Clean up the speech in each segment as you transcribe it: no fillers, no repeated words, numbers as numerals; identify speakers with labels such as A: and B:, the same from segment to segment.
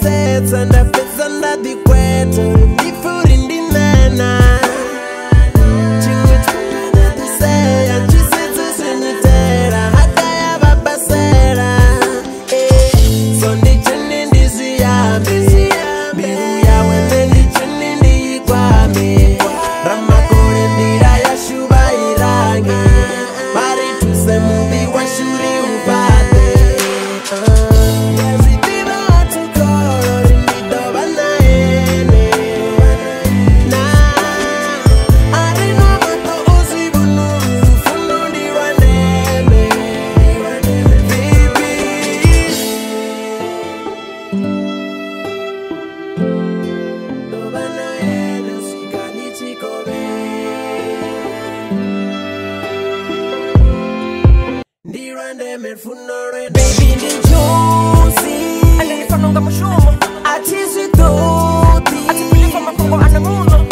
A: setsa ndapedza ndadikweta ndifuri ndinana chimwe chinadiseya chisedze sinitera hakaya vabasera so ndichini ndiziyambe mbiru yawe ndendichini ndiyikwame ramakore ndira yashuva irange marituse muvi washuri upate
B: Baby ndi juicy Alinifanonga mushumo Atizi doti Atipilifa makongo anamuno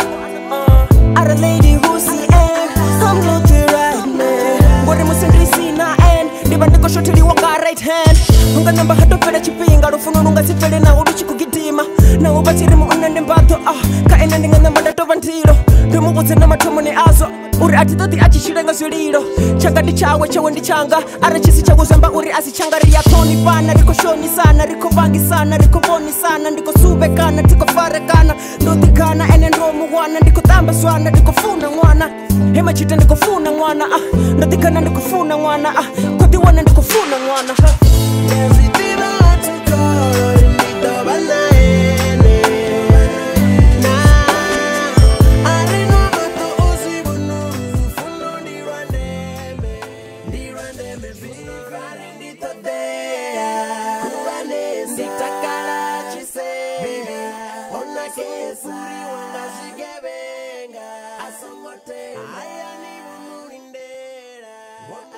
B: Are a lady who see and I'm looking right man Ngore musindri sina and Ndiba ndiko shotiri wanga right hand Nunga namba hato pele chipinga Rufuno nunga sifele na udu chikugidima Na ubachiri muunende mbato Kaena ndinga namba dato vantilo Ndimu uze na matomo ni azo Uri atidoti achishirenga zulilo Changa di chawe chewe ndi changa Ara chisi chagu zamba uri asichanga Ria toni pana, riko shoni sana Riko vangi sana, riko voni sana Ndiko sube kana, tiko fare kana Nduthi kana, ene ndomu wana Ndiko tamba swana, ndiko funa mwana Hema chita ndiko funa mwana Nduthi kana ndiko funa mwana Kodi wana ndiko funa mwana
A: I